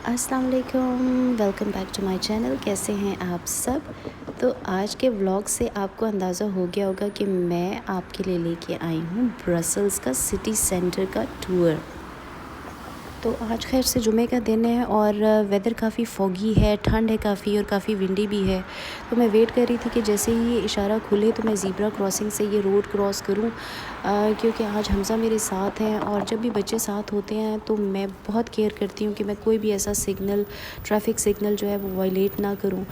अस्सलाम वालेकुम, welcome back to my channel. कैसे हैं आप सब? तो आज के व्लॉग से आपको अंदाज़ा हो गया होगा कि मैं आपके लिए लेके आई हूँ ब्रसल्स का सिटी सेंटर का टूर। तो आज खैर से जुमे का दिन है और वेदर काफ़ी फॉगी है, ठंड है काफ़ी और काफ़ी विंडी भी है। तो मैं वेट कर रही थी कि जैसे ही ये इशारा खुले तो मैं ज़ीब्रा क्रॉसिंग से ये रोड क्रॉस करूं, क्योंकि आज हमज़ा मेरे साथ हैं और जब भी बच्चे साथ होते हैं तो मैं बहुत केयर करती हूँ कि मैं कोई भी ऐसा सिग्नल, ट्रैफिक सिग्नल जो है वो वायलेट ना करूँ।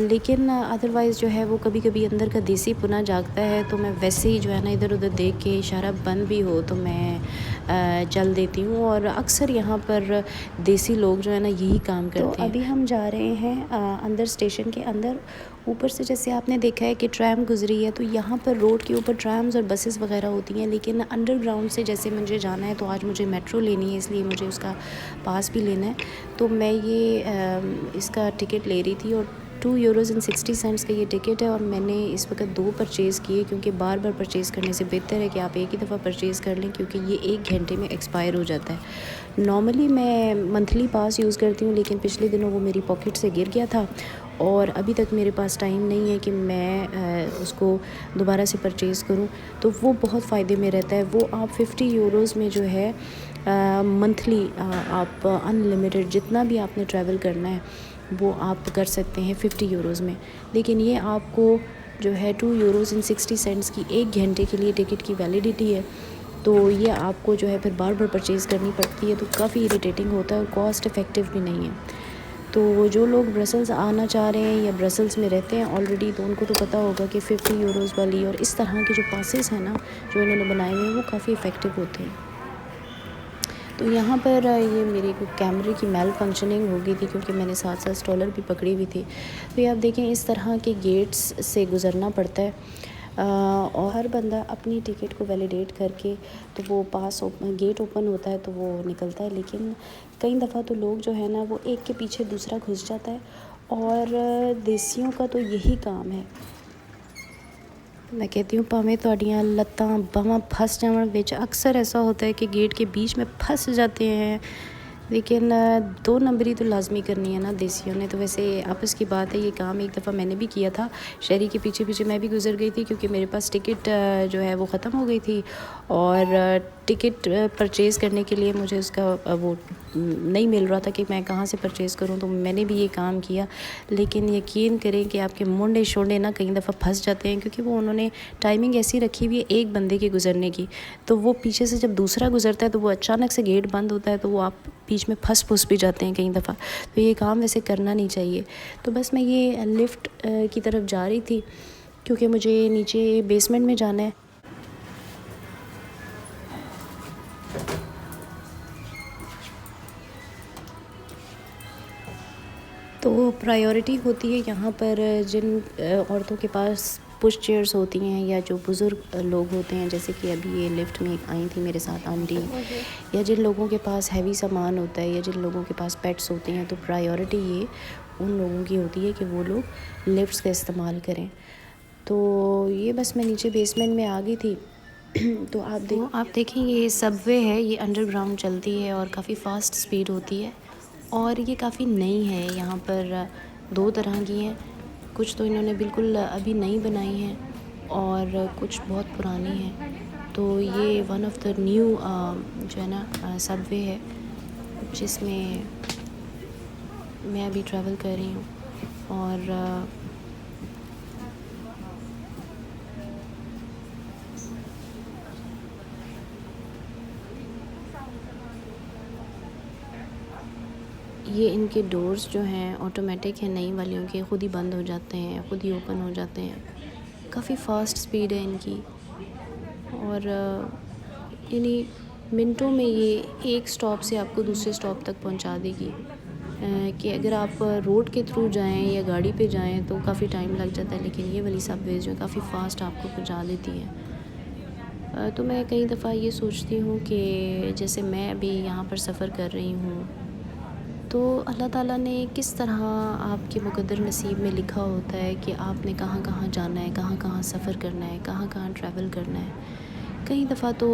लेकिन अदरवाइज़ जो है वो कभी कभी अंदर का देसी पुना जागता है, तो मैं वैसे ही जो है ना इधर उधर देख के इशारा बंद भी हो तो मैं चल देती हूँ। और अक्सर यहाँ पर देसी लोग जो है ना यही काम करते हैं। तो अभी हम जा रहे हैं अंदर, स्टेशन के अंदर। ऊपर से जैसे आपने देखा है कि ट्रैम गुजरी है, तो यहाँ पर रोड के ऊपर ट्रैम्स और बसेस वगैरह होती हैं, लेकिन अंडरग्राउंड से जैसे मुझे जाना है तो आज मुझे मेट्रो लेनी है, इसलिए मुझे उसका पास भी लेना है। तो मैं ये इसका टिकट ले रही थी और €2.60 का ये टिकट है। और मैंने इस वक्त 2 परचेज़ किए, क्योंकि बार बार परचेज़ करने से बेहतर है कि आप एक ही दफ़ा परचेज़ कर लें, क्योंकि ये 1 घंटे में एक्सपायर हो जाता है। नॉर्मली मैं मंथली पास यूज़ करती हूँ, लेकिन पिछले दिनों वो मेरी पॉकेट से गिर गया था और अभी तक मेरे पास टाइम नहीं है कि मैं उसको दोबारा से परचेज़ करूँ। तो वो बहुत फ़ायदे में रहता है। वो आप €50 में जो है मंथली आप अनलिमिटेड जितना भी आपने ट्रैवल करना है वो आप कर सकते हैं €50 में। लेकिन ये आपको जो है €2.60 की 1 घंटे के लिए टिकट की वैलिडिटी है, तो ये आपको जो है फिर बार बार परचेज़ करनी पड़ती है, तो काफ़ी इरिटेटिंग होता है और कॉस्ट इफ़ेक्टिव भी नहीं है। तो जो लोग ब्रसल्स आना चाह रहे हैं या ब्रसल्स में रहते हैं ऑलरेडी, तो उनको तो पता होगा कि €50 वाली और इस तरह के जो पासेस हैं ना जो इन्होंने बनाए हुए हैं वो काफ़ी इफ़ेक्टिव होते हैं। तो यहाँ पर ये मेरे को कैमरे की मेल फंक्शनिंग हो गई थी, क्योंकि मैंने साथ साथ स्टॉलर भी पकड़ी हुई थी। तो ये आप देखें इस तरह के गेट्स से गुज़रना पड़ता है, और हर बंदा अपनी टिकट को वैलिडेट करके तो वो गेट ओपन होता है तो वो निकलता है। लेकिन कई दफ़ा तो लोग जो है ना वो एक के पीछे दूसरा घुस जाता है, और देसियों का तो यही काम है। मैं कहती हूँ भावें तुहाडियां लत्तां बावां फस जावन विच, अक्सर ऐसा होता है कि गेट के बीच में फंस जाते हैं। लेकिन 2 नंबरी तो लाजमी करनी है ना देसियों ने। तो वैसे आपस की बात है, ये काम एक दफ़ा मैंने भी किया था। शहरी के पीछे पीछे मैं भी गुजर गई थी, क्योंकि मेरे पास टिकट जो है वो ख़त्म हो गई थी और टिकट परचेज़ करने के लिए मुझे उसका वो नहीं मिल रहा था कि मैं कहाँ से परचेज़ करूँ। तो मैंने भी ये काम किया। लेकिन यकीन करें कि आपके मुंडे शोंडे ना कई दफ़ा फंस जाते हैं, क्योंकि वो उन्होंने टाइमिंग ऐसी रखी हुई है एक बंदे के गुज़रने की। तो वो पीछे से जब दूसरा गुज़रता है तो वो अचानक से गेट बंद होता है, तो वो आप बीच में फंस भी जाते हैं कई दफ़ा। तो ये काम वैसे करना नहीं चाहिए। तो बस मैं ये लिफ्ट की तरफ जा रही थी, क्योंकि मुझे नीचे बेसमेंट में जाना है। तो प्रायोरिटी होती है यहाँ पर जिन औरतों के पास पुश चेयर्स होती हैं, या जो बुज़ुर्ग लोग होते हैं, जैसे कि अभी ये लिफ्ट में आई थी मेरे साथ आंटी, या जिन लोगों के पास हैवी सामान होता है, या जिन लोगों के पास पेट्स होते हैं, तो प्रायोरिटी ये उन लोगों की होती है कि वो लोग लिफ्ट्स का इस्तेमाल करें। तो ये बस मैं नीचे बेसमेंट में आ गई थी। तो आप देखें ये सबवे है, ये अंडरग्राउंड चलती है और काफ़ी फ़ास्ट स्पीड होती है, और ये काफ़ी नई है। यहाँ पर 2 तरह की हैं, कुछ तो इन्होंने बिल्कुल अभी नई बनाई हैं और कुछ बहुत पुरानी हैं। तो ये वन ऑफ़ द न्यू जो है ना सबवे है, जिसमें मैं अभी ट्रैवल कर रही हूँ। और ये इनके डोर्स जो हैं ऑटोमेटिक हैं, नई वालियों के ख़ुद ही बंद हो जाते हैं, ख़ुद ही ओपन हो जाते हैं। काफ़ी फ़ास्ट स्पीड है इनकी, और यानी मिनटों में ये एक स्टॉप से आपको दूसरे स्टॉप तक पहुंचा देगी। कि अगर आप रोड के थ्रू जाएं या गाड़ी पे जाएं तो काफ़ी टाइम लग जाता है, लेकिन ये वाली सबवेज़ जो काफ़ी फ़ास्ट आपको पहुंचा देती हैं। तो मैं कई दफ़ा ये सोचती हूँ कि जैसे मैं अभी यहाँ पर सफ़र कर रही हूँ, तो अल्लाह ताला ने किस तरह आपके मुक़द्दर नसीब में लिखा होता है कि आपने कहाँ कहाँ जाना है, कहाँ कहाँ सफ़र करना है, कहाँ कहाँ ट्रैवल करना है। कई दफ़ा तो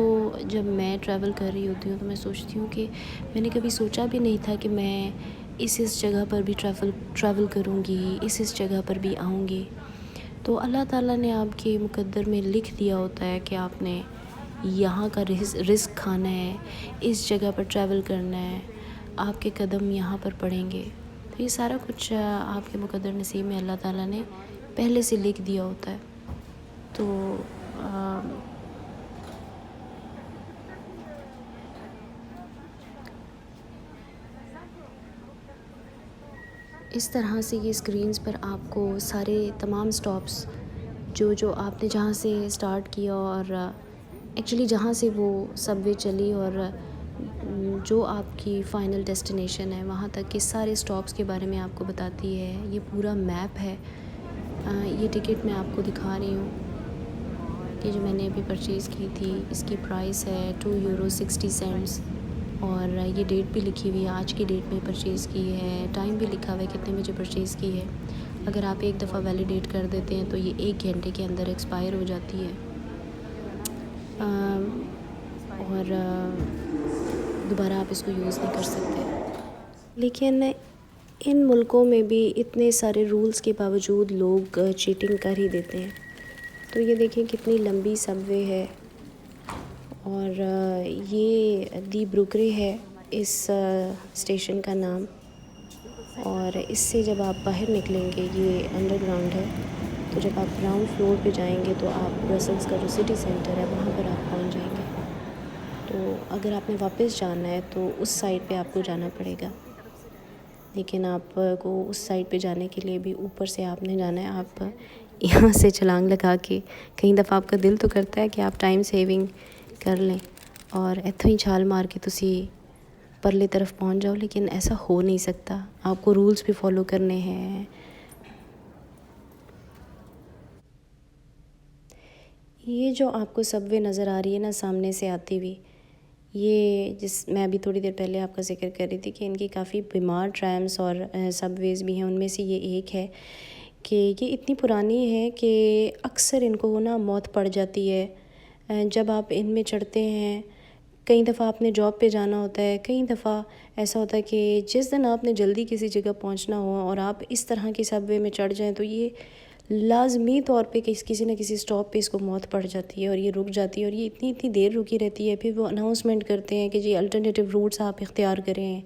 जब मैं ट्रैवल कर रही होती हूँ तो मैं सोचती हूँ कि मैंने कभी सोचा भी नहीं था कि मैं इस जगह पर भी ट्रैवल करूँगी, इस जगह पर भी आऊँगी। तो अल्लाह ताला ने आपके मुक़द्दर में लिख दिया होता है कि आपने यहाँ का रिस्क खाना है, इस जगह पर ट्रैवल करना है, आपके कदम यहाँ पर पड़ेंगे। तो ये सारा कुछ आपके मुक़द्दर नसीब में अल्लाह ताला ने पहले से लिख दिया होता है। तो इस तरह से ये स्क्रीन्स पर आपको सारे तमाम स्टॉप्स जो आपने जहाँ से स्टार्ट किया और एक्चुअली जहाँ से वो सबवे चली और जो आपकी फ़ाइनल डेस्टिनेशन है वहाँ तक के सारे स्टॉप्स के बारे में आपको बताती है। ये पूरा मैप है। ये टिकट मैं आपको दिखा रही हूँ कि जो मैंने अभी परचेज़ की थी, इसकी प्राइस है €2.60 और ये डेट भी लिखी हुई है, आज की डेट में परचेज़ की है, टाइम भी लिखा हुआ है कितने बजे परचेज़ की है। अगर आप एक दफ़ा वैलिडेट कर देते हैं तो ये 1 घंटे के अंदर एक्सपायर हो जाती है और दोबारा आप इसको यूज़ नहीं कर सकते। लेकिन इन मुल्कों में भी इतने सारे रूल्स के बावजूद लोग चीटिंग कर ही देते हैं। तो ये देखें कितनी लंबी सबवे है और ये दी ब्रुकरे है इस स्टेशन का नाम। और इससे जब आप बाहर निकलेंगे, ये अंडरग्राउंड है, तो जब आप ग्राउंड फ्लोर पे जाएंगे तो आप ब्रसल्स का जो सिटी सेंटर है वहाँ पर आप पहुँच जाएंगे। तो अगर आपने वापस जाना है तो उस साइड पे आपको जाना पड़ेगा, लेकिन आपको उस साइड पे जाने के लिए भी ऊपर से आपने जाना है। आप यहाँ से छलांग लगा के, कई दफ़ा आपका दिल तो करता है कि आप टाइम सेविंग कर लें और इत्थों ही छाल मार के तुसी परले तरफ पहुंच जाओ, लेकिन ऐसा हो नहीं सकता। आपको रूल्स भी फॉलो करने हैं। ये जो आपको सबवे नज़र आ रही है ना सामने से आती हुई, ये मैं अभी थोड़ी देर पहले आपका जिक्र कर रही थी कि इनकी काफ़ी बीमार ट्रैम्स और सबवेज़ भी हैं। उनमें से ये एक है कि ये इतनी पुरानी है कि अक्सर इनको ना मौत पड़ जाती है जब आप इनमें चढ़ते हैं। कई दफ़ा आपने जॉब पे जाना होता है, कई दफ़ा ऐसा होता है कि जिस दिन आपने जल्दी किसी जगह पहुंचना हो और आप इस तरह की सबवे में चढ़ जाएं तो ये लाजमी तौर पे किसी न किसी स्टॉप पे इसको मौत पड़ जाती है और ये रुक जाती है और ये इतनी देर रुकी रहती है। फिर वो अनाउंसमेंट करते हैं कि जी अल्टरनेटिव रूट्स आप इख्तियार करें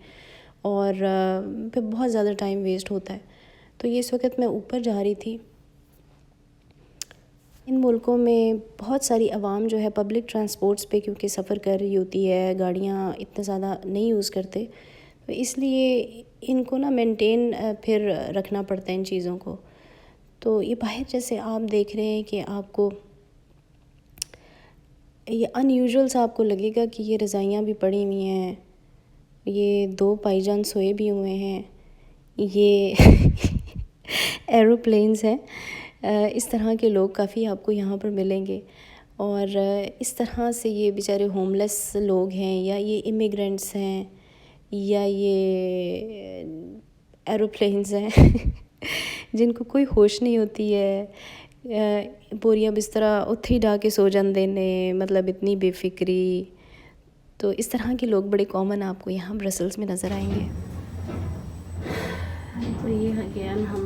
और फिर बहुत ज़्यादा टाइम वेस्ट होता है। तो ये इस वक्त मैं ऊपर जा रही थी। इन मुल्कों में बहुत सारी आवाम जो है पब्लिक ट्रांसपोर्ट्स पे क्योंकि सफ़र कर रही होती है, गाड़ियाँ इतना ज़्यादा नहीं यूज़ करते, तो इसलिए इनको ना मेंटेन फिर रखना पड़ता है इन चीज़ों को। तो ये बाहर जैसे आप देख रहे हैं कि आपको ये अनयूजुअल सा आपको लगेगा कि ये रज़ाइयाँ भी पड़ी हुई हैं, ये 2 भाईजान सोए भी हुए हैं, ये एरोप्लेन्स हैं। इस तरह के लोग काफ़ी आपको यहाँ पर मिलेंगे और इस तरह से ये बेचारे होमलेस लोग हैं या ये इमिग्रेंट्स हैं या ये एरोप्लेन्स हैं जिनको कोई होश नहीं होती है, बोरियां बिस्तरा उत्थे ही डा के सो जाते ने, मतलब इतनी बेफिक्री। तो इस तरह के लोग बड़े कॉमन आपको यहाँ ब्रसल्स में नज़र आएंगे। तो ये अगेन हम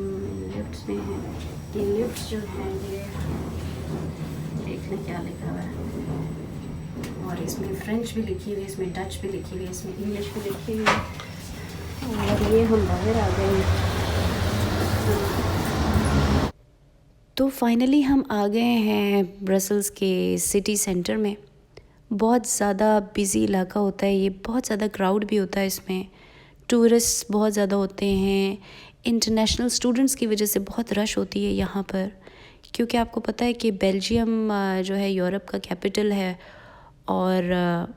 लिफ्ट्स में हैं। ये लिफ्ट्स जो हैं ये देखने क्या लिखा हुआ है और इसमें फ्रेंच भी लिखी हुई है, इसमें डच भी लिखी हुई है, इसमें इंग्लिश भी लिखी हुई है। और ये हम बाहर आ गए। तो फाइनली हम आ गए हैं ब्रसल्स के सिटी सेंटर में। बहुत ज़्यादा बिज़ी इलाका होता है ये, बहुत ज़्यादा क्राउड भी होता है इसमें, टूरिस्ट बहुत ज़्यादा होते हैं, इंटरनेशनल स्टूडेंट्स की वजह से बहुत रश होती है यहाँ पर, क्योंकि आपको पता है कि बेल्जियम जो है यूरोप का कैपिटल है और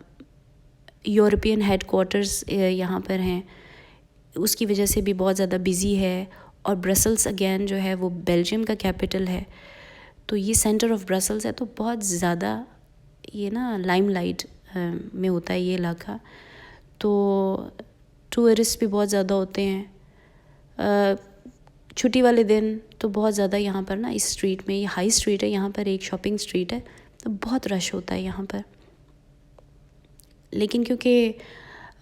यूरोपियन हेडक्वार्टर्स यहाँ पर हैं, उसकी वजह से भी बहुत ज़्यादा बिज़ी है। और ब्रसल्स अगेन जो है वो बेल्जियम का कैपिटल है, तो ये सेंटर ऑफ ब्रसल्स है, तो बहुत ज़्यादा ये ना लाइमलाइट में होता है ये इलाका। तो टूरिस्ट भी बहुत ज़्यादा होते हैं। छुट्टी वाले दिन तो बहुत ज़्यादा यहाँ पर ना इस स्ट्रीट में, ये हाई स्ट्रीट है, यहाँ पर एक शॉपिंग स्ट्रीट है, तो बहुत रश होता है यहाँ पर। लेकिन क्योंकि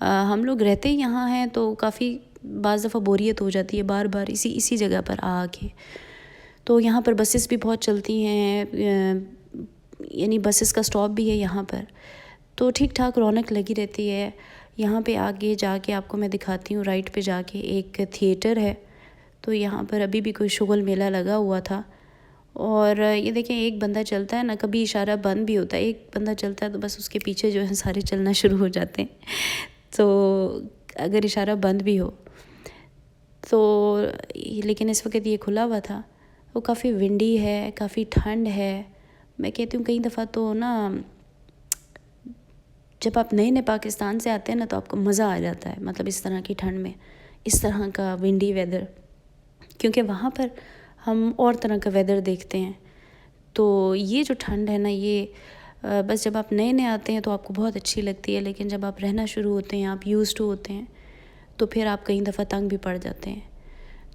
हम लोग रहते ही यहाँ हैं तो काफ़ी बाज़ दफ़ा बोरियत हो जाती है बार बार इसी जगह पर आके। तो यहाँ पर बसेस भी बहुत चलती हैं, यानी बसेस का स्टॉप भी है यहाँ पर, तो ठीक ठाक रौनक लगी रहती है। यहाँ पे आगे जाके आपको मैं दिखाती हूँ, राइट पे जाके एक थिएटर है। तो यहाँ पर अभी भी कोई शुगल मेला लगा हुआ था। और ये देखें, एक बंदा चलता है ना, कभी इशारा बंद भी होता है, एक बंदा चलता है तो बस उसके पीछे जो है सारे चलना शुरू हो जाते हैं। तो अगर इशारा बंद भी हो तो, लेकिन इस वक्त ये खुला हुआ था। वो काफ़ी विंडी है, काफ़ी ठंड है। मैं कहती हूँ कई दफ़ा तो ना, जब आप नए नए पाकिस्तान से आते हैं ना तो आपको मज़ा आ जाता है, मतलब इस तरह की ठंड में, इस तरह का विंडी वेदर, क्योंकि वहाँ पर हम और तरह का वेदर देखते हैं। तो ये जो ठंड है ना, ये बस जब आप नए नए आते हैं तो आपको बहुत अच्छी लगती है, लेकिन जब आप रहना शुरू होते हैं, आप यूज्ड टू होते हैं, तो फिर आप कई दफ़ा तंग भी पड़ जाते हैं।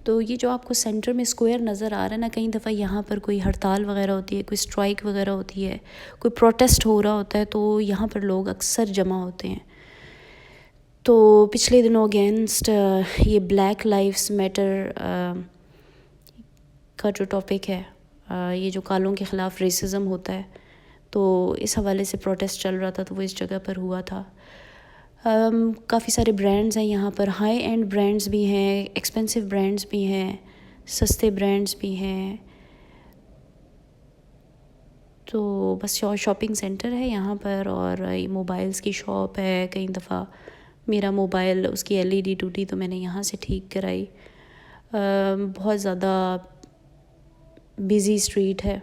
तो ये जो आपको सेंटर में स्क्वायर नज़र आ रहा है ना, कई दफ़ा यहाँ पर कोई हड़ताल वगैरह होती है, कोई स्ट्राइक वगैरह होती है, कोई प्रोटेस्ट हो रहा होता है, तो यहाँ पर लोग अक्सर जमा होते हैं। तो पिछले दिनों अगेंस्ट ये ब्लैक लाइव्स मैटर का जो टॉपिक है, ये जो कालों के ख़िलाफ़ रेसिज़म होता है, तो इस हवाले से प्रोटेस्ट चल रहा था, तो वो इस जगह पर हुआ था। काफ़ी सारे ब्रांड्स हैं यहाँ पर, हाई एंड ब्रांड्स भी हैं, एक्सपेंसिव ब्रांड्स भी हैं, सस्ते ब्रांड्स भी हैं। तो बस शॉपिंग सेंटर है यहाँ पर, और ये मोबाइल्स की शॉप है। कई दफ़ा मेरा मोबाइल, उसकी एलईडी टूटी तो मैंने यहाँ से ठीक कराई। बहुत ज़्यादा बिज़ी स्ट्रीट है।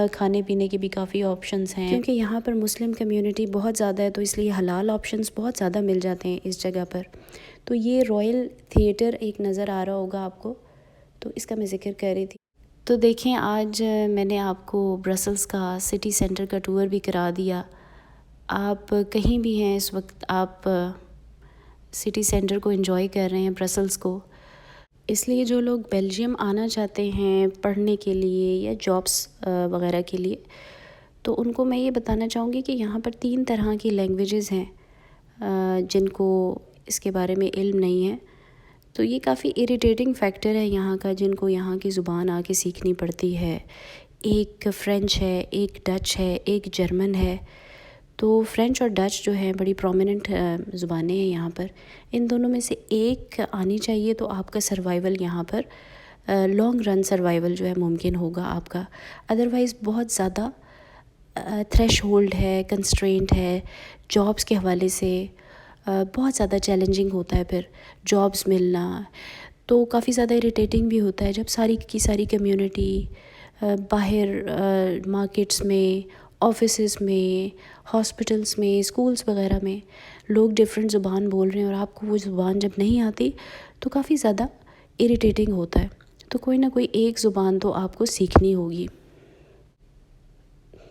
खाने पीने के भी काफ़ी ऑप्शंस हैं, क्योंकि यहाँ पर मुस्लिम कम्युनिटी बहुत ज़्यादा है, तो इसलिए हलाल ऑप्शंस बहुत ज़्यादा मिल जाते हैं इस जगह पर। तो ये रॉयल थिएटर एक नज़र आ रहा होगा आपको, तो इसका मैं ज़िक्र कर रही थी। तो देखें, आज मैंने आपको ब्रसल्स का सिटी सेंटर का टूर भी करा दिया। आप कहीं भी हैं इस वक्त, आप सिटी सेंटर को एंजॉय कर रहे हैं, ब्रसल्स को। इसलिए जो लोग बेल्जियम आना चाहते हैं पढ़ने के लिए या जॉब्स वगैरह के लिए, तो उनको मैं ये बताना चाहूँगी कि यहाँ पर 3 तरह की लैंग्वेजेस हैं जिनको इसके बारे में इल्म नहीं है। तो ये काफ़ी इरिटेटिंग फैक्टर है यहाँ का, जिनको यहाँ की ज़ुबान आके सीखनी पड़ती है। एक फ़्रेंच है, एक डच है, एक जर्मन है। तो फ़्रेंच और डच जो है बड़ी प्रोमिनेंट ज़ुबानें हैं यहाँ पर। इन दोनों में से एक आनी चाहिए तो आपका सर्वाइवल यहाँ पर, लॉन्ग रन सर्वाइवल जो है मुमकिन होगा आपका। अदरवाइज़ बहुत ज़्यादा थ्रेश होल्ड है, कंस्ट्रेंट है जॉब्स के हवाले से, बहुत ज़्यादा चैलेंजिंग होता है फिर जॉब्स मिलना। तो काफ़ी ज़्यादा इरिटेटिंग भी होता है जब सारी की सारी कम्युनिटी बाहर मार्केट्स में, ऑफिसेस में, हॉस्पिटल्स में, स्कूल्स वगैरह में लोग डिफरेंट ज़ुबान बोल रहे हैं और आपको वो ज़ुबान जब नहीं आती तो काफ़ी ज़्यादा इरिटेटिंग होता है। तो कोई ना कोई एक ज़ुबान तो आपको सीखनी होगी।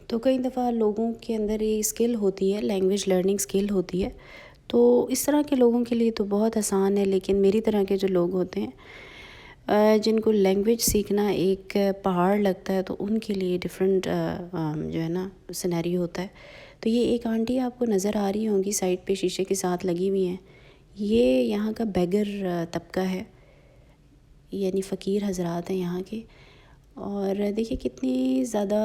तो कई दफ़ा लोगों के अंदर ये स्किल होती है, लैंग्वेज लर्निंग स्किल होती है, तो इस तरह के लोगों के लिए तो बहुत आसान है। लेकिन मेरी तरह के जो लोग होते हैं, जिनको लैंग्वेज सीखना एक पहाड़ लगता है, तो उनके लिए डिफरेंट जो है ना सिनेरियो होता है। तो ये एक आंटी आपको नज़र आ रही होंगी साइड पे शीशे के साथ लगी हुई हैं, ये यहाँ का बेगर तबका है, यानी फ़कीर हजरात हैं यहाँ के। और देखिए कितनी ज़्यादा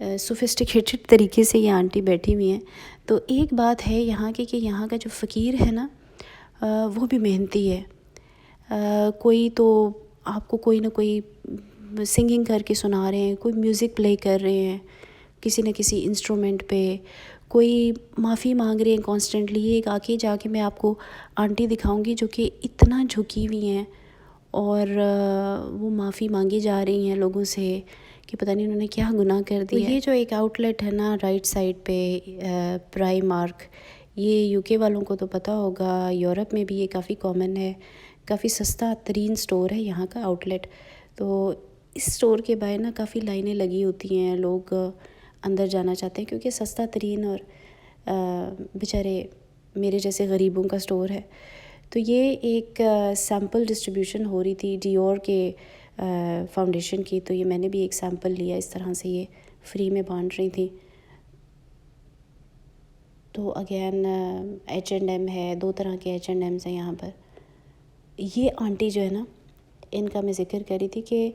सोफिस्टिकेटेड तरीके से ये आंटी बैठी हुई हैं। तो एक बात है यहाँ की कि यहाँ का जो फ़कीर है ना, वो भी मेहनती है। कोई तो आपको कोई ना कोई सिंगिंग करके सुना रहे हैं, कोई म्यूज़िक प्ले कर रहे हैं किसी न किसी इंस्ट्रूमेंट पे, कोई माफ़ी मांग रहे हैं कॉन्स्टेंटली। ये एक आके जाके मैं आपको आंटी दिखाऊंगी जो कि इतना झुकी हुई हैं और वो माफ़ी मांगी जा रही हैं लोगों से कि पता नहीं उन्होंने क्या गुनाह कर दिया। तो ये जो एक आउटलेट है ना राइट साइड पे, प्राइमार्क, ये यूके वालों को तो पता होगा, यूरोप में भी ये काफ़ी कॉमन है। काफ़ी सस्ता तरीन स्टोर है यहाँ का आउटलेट। तो इस स्टोर के बाहर ना काफ़ी लाइनें लगी होती हैं, लोग अंदर जाना चाहते हैं क्योंकि सस्ता तरीन और बेचारे मेरे जैसे गरीबों का स्टोर है। तो ये एक सैम्पल डिस्ट्रीब्यूशन हो रही थी डियोर के फाउंडेशन की। तो ये मैंने भी एक सैम्पल लिया, इस तरह से ये फ्री में बांट रही थी। तो अगेन H&M है, 2 तरह के H&Ms हैं यहाँ पर। ये आंटी जो है ना, इनका मैं ज़िक्र कर रही थी कि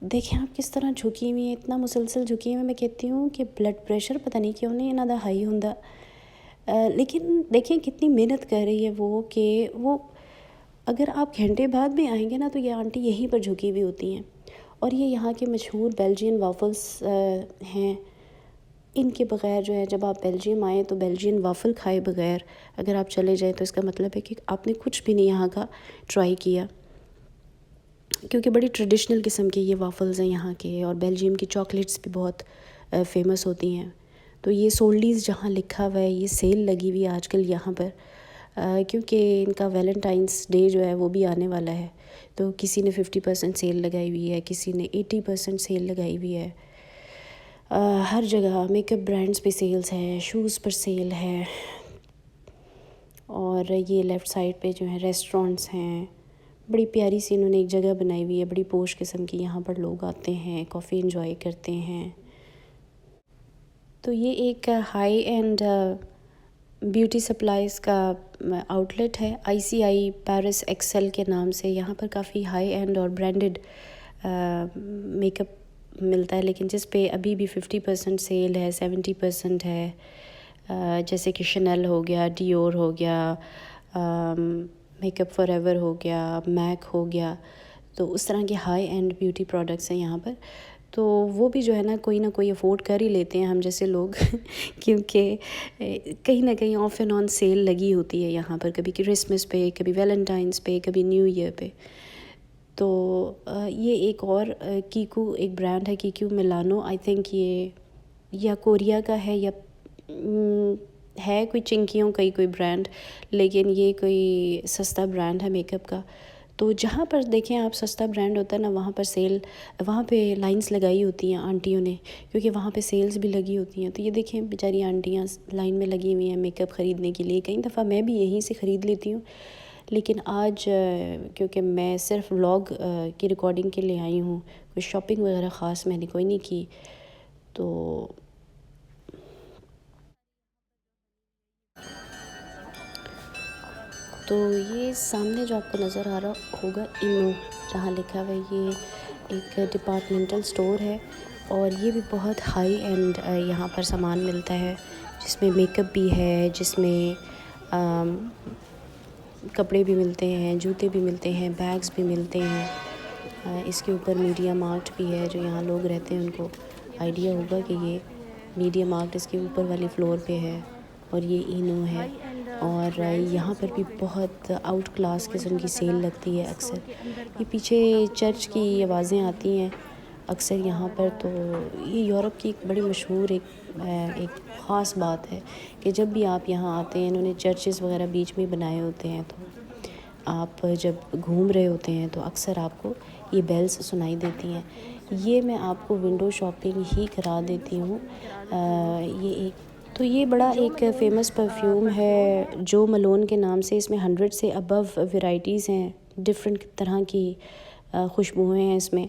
देखें आप किस तरह झुकी हुई है, इतना मुसलसल झुकी हुई है। मैं कहती हूँ कि ब्लड प्रेशर पता नहीं क्यों नहीं इन्हां दा हाई हुंदा। लेकिन देखें कितनी मेहनत कर रही है वो, कि वो अगर आप घंटे बाद भी आएंगे ना तो ये आंटी यहीं पर झुकी हुई होती हैं। और ये यहाँ के मशहूर बेल्जियन वाफ़ल्स हैं। इनके बग़ैर जो है, जब आप बेल्जियम आएँ तो बेल्जियन वाफ़ल खाए बग़ैर अगर आप चले जाएँ तो इसका मतलब है कि आपने कुछ भी नहीं यहाँ का ट्राई किया, क्योंकि बड़ी ट्रेडिशनल किस्म के ये वाफ़ल्स हैं यहाँ के। और बेल्जियम की चॉकलेट्स भी बहुत फ़ेमस होती हैं। तो ये सोल्डीज़ जहाँ लिखा हुआ है, ये सेल लगी हुई है आजकल यहाँ पर, क्योंकि इनका वैलेंटाइंस डे जो है वो भी आने वाला है। तो किसी ने 50% सेल लगाई हुई है, किसी ने 80% सेल लगाई हुई है। हर जगह मेकअप ब्रांड्स पे सेल्स हैं, शूज़ पर सेल है। और ये लेफ़्ट साइड पे जो है रेस्टोरेंट्स हैं। बड़ी प्यारी सी इन्होंने एक जगह बनाई हुई है, बड़ी पोश किस्म की। यहाँ पर लोग आते हैं, कॉफ़ी इंजॉय करते हैं। तो ये एक हाई एंड ब्यूटी सप्लाईज़ का आउटलेट है, ICI पेरिस एक्सेल के नाम से। यहाँ पर काफ़ी हाई एंड और ब्रांडेड मेकअप मिलता है, लेकिन जिस पे अभी भी 50% सेल है, 70% है। जैसे कि शनेल हो गया, डियोर हो गया, मेकअप फॉरएवर हो गया, मैक हो गया। तो उस तरह के हाई एंड ब्यूटी प्रोडक्ट्स हैं यहाँ पर। तो वो भी जो है ना कोई अफोर्ड कर ही लेते हैं हम जैसे लोग क्योंकि कहीं ना कहीं ऑफ एंड ऑन सेल लगी होती है यहाँ पर, कभी क्रिसमस पे, कभी वैलेंटाइंस पे, कभी न्यू ईयर पे। तो ये एक और कीकू एक ब्रांड है, कीकू मिलानो, आई थिंक ये या कोरिया का है या है कोई चिंकियों का ही कोई ब्रांड, लेकिन ये कोई सस्ता ब्रांड है मेकअप का। तो जहाँ पर देखें आप सस्ता ब्रांड होता है ना, वहाँ पर सेल, वहाँ पे लाइंस लगाई होती हैं आंटियों ने, क्योंकि वहाँ पे सेल्स भी लगी होती हैं। तो ये देखें बेचारी आंटियाँ लाइन में लगी हुई हैं मेकअप ख़रीदने के लिए। कई दफ़ा मैं भी यहीं से ख़रीद लेती हूँ, लेकिन आज क्योंकि मैं सिर्फ व्लॉग की रिकॉर्डिंग के लिए आई हूँ, कोई शॉपिंग वगैरह ख़ास मैंने कोई नहीं की। तो ये सामने जो आपको नज़र आ रहा होगा इनो, जहाँ लिखा हुआ है, ये एक डिपार्टमेंटल स्टोर है। और ये भी बहुत हाई एंड यहाँ पर सामान मिलता है, जिसमें मेकअप भी है, जिसमें कपड़े भी मिलते हैं, जूते भी मिलते हैं, बैग्स भी मिलते हैं। इसके ऊपर मीडिया मार्ट भी है। जो यहाँ लोग रहते हैं उनको आइडिया होगा कि ये मीडिया मार्ट इसके ऊपर वाले फ्लोर पे है, और ये इनो है। और यहाँ पर भी बहुत आउट क्लास किस्म की सेल लगती है अक्सर। ये पीछे चर्च की आवाज़ें आती हैं अक्सर यहाँ पर। तो ये यूरोप की एक बड़ी मशहूर एक ख़ास बात है कि जब भी आप यहाँ आते हैं, इन्होंने चर्चेस वगैरह बीच में बनाए होते हैं, तो आप जब घूम रहे होते हैं तो अक्सर आपको ये बेल्स सुनाई देती हैं। ये मैं आपको विंडो शॉपिंग ही करा देती हूँ। ये बड़ा एक फ़ेमस परफ्यूम है जो मलोन के नाम से। इसमें 100 से अबव वैरायटीज़ हैं, डिफरेंट तरह की खुशबुएँ हैं इसमें।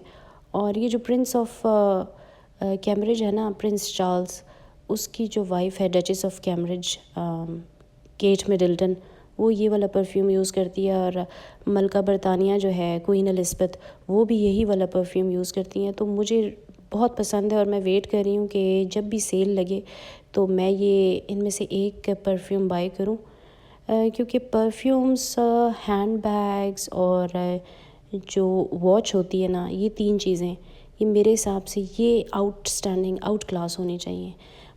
और ये जो प्रिंस ऑफ कैम्ब्रिज है ना, प्रिंस चार्ल्स, उसकी जो वाइफ है duchess of Cambridge, Kate Middleton, वो ये वाला परफ्यूम यूज़ करती है। और मलका बरतानिया जो है, क्वीन एलिज़ाबेथ, वो भी यही वाला परफ्यूम यूज़ करती हैं। तो मुझे बहुत पसंद है और मैं वेट कर रही हूँ कि जब भी सेल लगे तो मैं ये इनमें से एक परफ्यूम बाय करूँ, क्योंकि परफ्यूम्स, हैंड बैग्स और जो वॉच होती है ना, ये 3 चीज़ें, ये मेरे हिसाब से ये आउटस्टैंडिंग, आउट क्लास होनी चाहिए।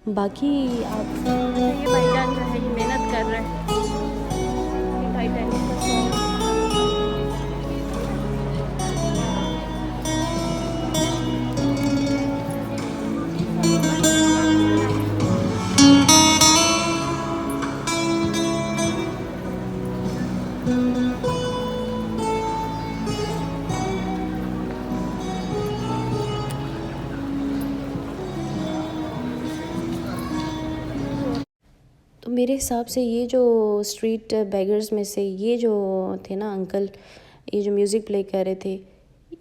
बाकी आप ये भाईजान जो है ये मेहनत कर रहे हैं। ये टाइटैनिक का सॉन्ग तो मेरे हिसाब से ये जो स्ट्रीट बेगर्स में से ये जो थे ना अंकल, ये जो म्यूज़िक प्ले कर रहे थे,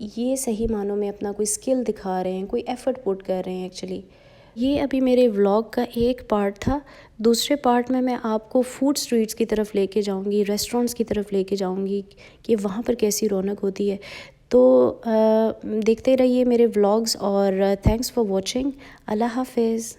ये सही मानों में अपना कोई स्किल दिखा रहे हैं, कोई एफ़र्ट पुट कर रहे हैं एक्चुअली। ये अभी मेरे व्लॉग का एक पार्ट था। दूसरे पार्ट में मैं आपको फूड स्ट्रीट्स की तरफ लेके जाऊंगी, रेस्टोरेंट्स की तरफ लेके जाऊंगी कि वहाँ पर कैसी रौनक होती है। तो देखते रहिए मेरे व्लॉग्स और थैंक्स फॉर वॉचिंग। अल्लाह हाफिज़।